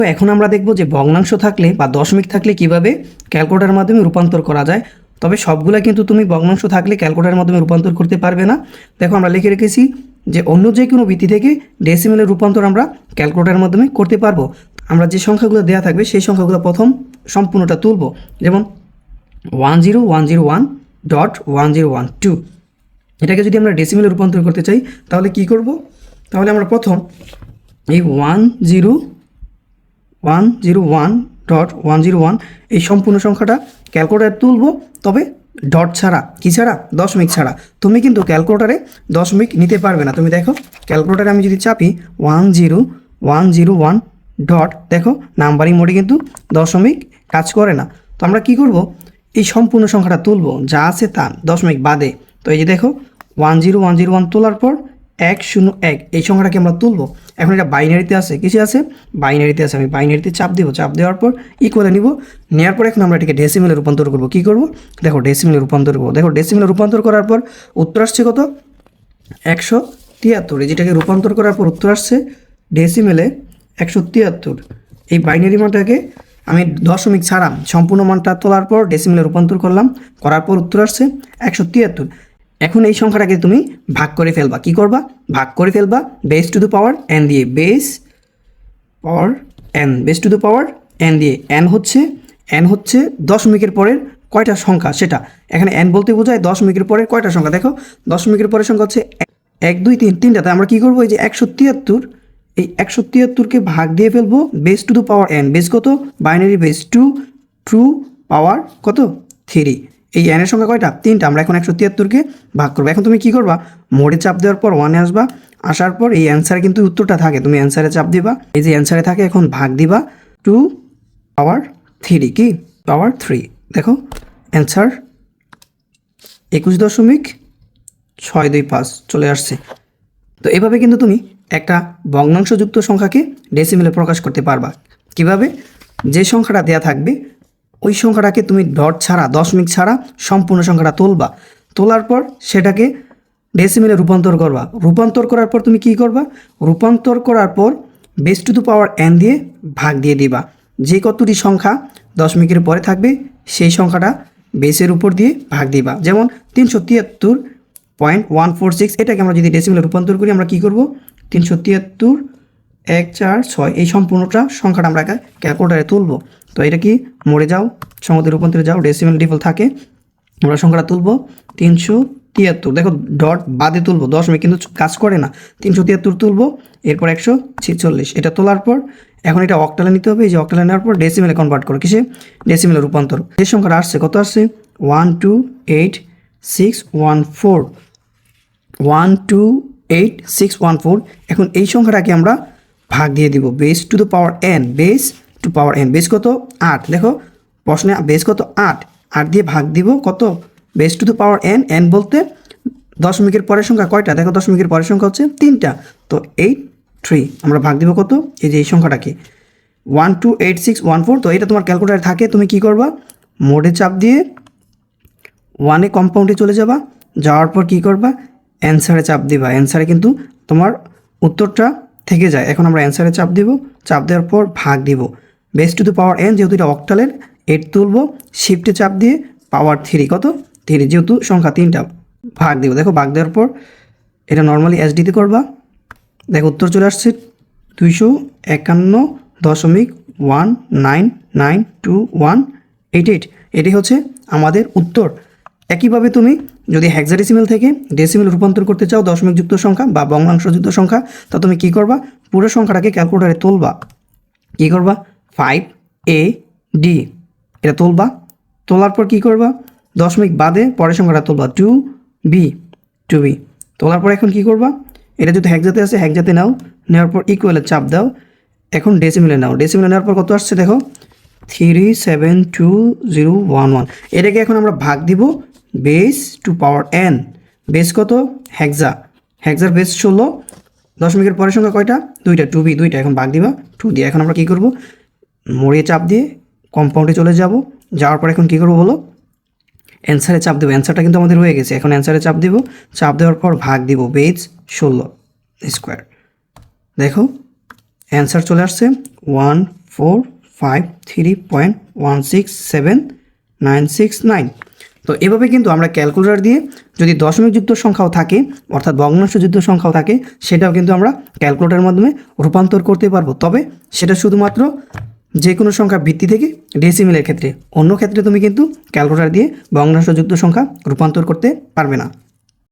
তো এখন আমরা দেখব যে ভগ্নাংশ থাকলে বা দশমিক থাকলে কিভাবে ক্যালকুলেটরের মাধ্যমে রূপান্তর করা যায়। তবে সবগুলা কিন্তু তুমি ভগ্নাংশ থাকলে ক্যালকুলেটরের মাধ্যমে রূপান্তর করতে পারবে না। দেখো আমরা লিখে রেখেছি যে অন্য যে কোনো ভিত্তি থেকে ডেসিমেলের রূপান্তর আমরা ক্যালকুলেটরের মাধ্যমে করতে পারবো। আমরা যে সংখ্যাগুলো দেওয়া থাকবে সেই সংখ্যাগুলো প্রথম সম্পূর্ণটা তুলব, যেমন 10101.1012। এটাকে যদি আমরা ডেসিমেলে রূপান্তর করতে চাই তাহলে কি করব? তাহলে আমরা প্রথম এই 101.101 এই সম্পূর্ণ সংখ্যাটা ক্যালকুলেটারে তুলব, তবে ডট ছাড়া, কি ছাড়া? দশমিক ছাড়া। তুমি কিন্তু ক্যালকুলেটারে দশমিক নিতে পারবে না। তুমি দেখো ক্যালকুলেটারে আমি যদি চাপি 10101 ডট, দেখো নাম্বারিং মোডে কিন্তু দশমিক কাজ করে না। তো আমরা কি করব? এই সম্পূর্ণ সংখ্যাটা তুলব, যা আছে তা, দশমিক বাদে। তো এই যে দেখো 10101 তোলার পর 101 এই সংখ্যাটাকে আমরা তুলব। এখন এটা বাইনারিতে আছে, কিসে আছে? বাইনারিতে আছে। আমি বাইনারিতে চাপ দেবো, চাপ দেওয়ার পর ইকুয়ালে নিব, নেওয়ার পর এখন আমরা এটাকে ডেসিমেলে রূপান্তর করব। কি করব? দেখো ডেসিমেলে রূপান্তর করব। দেখো ডেসিমেলে রূপান্তর করার পর উত্তর আসছে কত? 173। যেটাকে রূপান্তর করার পর উত্তর আসছে ডেসিমেলে 173। এই বাইনারি মানটাকে আমি দশমিক ছাড়া সম্পূর্ণ মানটা তোলার পর ডেসিমেলে রূপান্তর করলাম, করার পর উত্তর আসছে 173। এখন এই সংখ্যাটাকে তুমি ভাগ করে ফেলবা। কি করবা? ভাগ করে ফেলবা base to the power n দিয়ে। Base power n, base to the power n দিয়ে। এন হচ্ছে দশমিকের পরের কয়টা সংখ্যা সেটা। এখানে এন বলতে বোঝায় দশমিকের পরের কয়টা সংখ্যা। দেখো দশমিকের পরের সংখ্যা হচ্ছে 1 2 3, তিনটা। তাই আমরা কী করবো? এই যে 173, এই 173কে ভাগ দিয়ে ফেলবো base to the power n. Base কত? বাইনারি বেস 2 টু পাওয়ার কত? 3। এই এনের সংখ্যা কয়টা? তিনটা। আমরা এখন 173কে ভাগ করবো। এখন তুমি কি করবা? মোডে চাপ দেওয়ার পর 1-এ আসবা, আসার পর এই অ্যান্সারে কিন্তু উত্তরটা থাকে, তুমি অ্যান্সারে চাপ দিবা, এই যে অ্যান্সারে থাকে, এখন ভাগ দিবা 2 পাওয়ার 3। কি? পাওয়ার 3। দেখো অ্যান্সার 21.625 চলে আসছে। তো এভাবে কিন্তু তুমি একটা ভগ্নাংশযুক্ত সংখ্যাকে ডেসিমেলে প্রকাশ করতে পারবা। কিভাবে? যে সংখ্যাটা দেয়া থাকবে ওই সংখ্যাটাকে তুমি ডট ছাড়া, দশমিক ছাড়া সম্পূর্ণ সংখ্যাটা তুলবা, তোলার পর সেটাকে ডেসিমেলে রূপান্তর করবা। রূপান্তর করার পর তুমি কি করবা? রূপান্তর করার পর base to the power n দিয়ে ভাগ দিয়ে দিবা। যে কতটি সংখ্যা দশমিকের পরে থাকবে সেই সংখ্যাটা বেসের উপর দিয়ে ভাগ দিবা। যেমন 373.146, এটাকে আমরা যদি ডেসিমেলে রূপান্তর করি আমরা কি করব? 373.146 এই সম্পূর্ণটা সংখ্যাটা আমরা ক্যালকুলেটারে তুলব। তো এটা কি? মোড়ে যাও, সংহতি রূপান্তরে যাও, ডেসিমেল ডিফল্ট থাকে, আমরা সংখ্যাটা তুলব 373। দেখো ডট বাদে তুলব, দশমিক কিন্তু কাজ করে না। 373 তুলব, এরপর 146। এটা তোলার পর এখন এটা অক্টালে নিতে হবে। এই যে অক্টালে নেওয়ার পর ডেসিমেলে কনভার্ট করো। কিসে? ডেসিমেলে রূপান্তর। যে সংখ্যাটা আসছে, কত আসছে? 128614। 128614। এখন এই সংখ্যাটাকে আমরা ভাগ দিয়ে দিব base to the power n. Base to power n, base কত? 8। দেখো প্রশ্নে বেস কত? 8। 8 দিয়ে ভাগ দিব কত? Base to the power N. N বলতে দশমিকের পরের সংখ্যা কয়টা? দেখো দশমিকের পরের সংখ্যা হচ্ছে 3টা। তো 83 আমরা ভাগ দিব কত? এই যে এই সংখ্যাটাকে 128614। তো এটা তোমার ক্যালকুলেটারে থাকে, তুমি কি করবা? মোডে চাপ দিয়ে 1-এ কম্পাউন্ডে চলে যাবা, যাওয়ার পর কি করবা? অ্যান্সারে চাপ দিবা। অ্যান্সারে কিন্তু তোমার উত্তরটা থেকে যায়। এখন আমরা অ্যান্সারে চাপ দিব, চাপ দেওয়ার পর ভাগ দিব base to the power N. যেহেতু এটা অক্টালের, 8 তুলব, শিফটে চাপ দিয়ে পাওয়ার 3। কত? 3, যেহেতু সংখ্যা 3টা, ভাগ দিব। দেখো ভাগ দেওয়ার পর এটা নর্মালি এসডিতে করবা। দেখো উত্তর চলে আসছে 251.1992188। এটি হচ্ছে আমাদের উত্তর। একইভাবে তুমি যদি হেক্সাডেসিমেল থেকে ডেসিমেল রূপান্তর করতে চাও, দশমিকযুক্ত সংখ্যা বা ভগ্নাংশযুক্ত সংখ্যা, তা তুমি কি করবা? পুরো সংখ্যাটাকে ক্যালকুলেটারে তুলবা। কি করবা? 5AD এটা তুলবা। তোলার পর কি করবা? দশমিক বাদে পরের সংখ্যাটা তুলবা 2B। তোলার পর এখন কি করবা? এটা যদি হেক্সাতে আছে হেক্সাতে নাও, নেওয়ার পর ইকুয়ালে চাপ দাও। এখন ডেসিমেলে নাও, ডেসিমেলে নেওয়ার পর কত আসছে দেখো 372011। এটাকে এখন আমরা ভাগ দিব base to power n. Base কত? হেক্সার বেস 16। দশমিকের পরের সংখ্যা কয়টা? 2টা, 2B 2টা। এখন ভাগ দিবা 2 দিয়ে। এখন আমরা কী করব? মোড়ে চাপ দিয়ে কম্পাউন্ডে চলে যাব, যাওয়ার পর এখন কী করবো বলো? অ্যান্সারে চাপ দেবো। অ্যান্সারটা কিন্তু আমাদের হয়ে গেছে। এখন অ্যান্সারে চাপ দিব, চাপ দেওয়ার পর ভাগ দিব বেস 16 স্কোয়ার। দেখো অ্যান্সার চলে আসছে 453.167,969। তো এভাবে কিন্তু আমরা ক্যালকুলেটর দিয়ে যদি দশমিকযুক্ত সংখ্যাও থাকে অর্থাৎ ভগ্নাংশযুক্ত সংখ্যাও থাকে সেটাও কিন্তু আমরা ক্যালকুলেটরের মাধ্যমে রূপান্তর করতে পারবো, তবে সেটা শুধুমাত্র যে কোনো সংখ্যার ভিত্তি থেকে ডেসিমেলের ক্ষেত্রে। অন্য ক্ষেত্রে তুমি কিন্তু ক্যালকুলেটর দিয়ে ভগ্নাংশযুক্ত সংখ্যা রূপান্তর করতে পারবে না।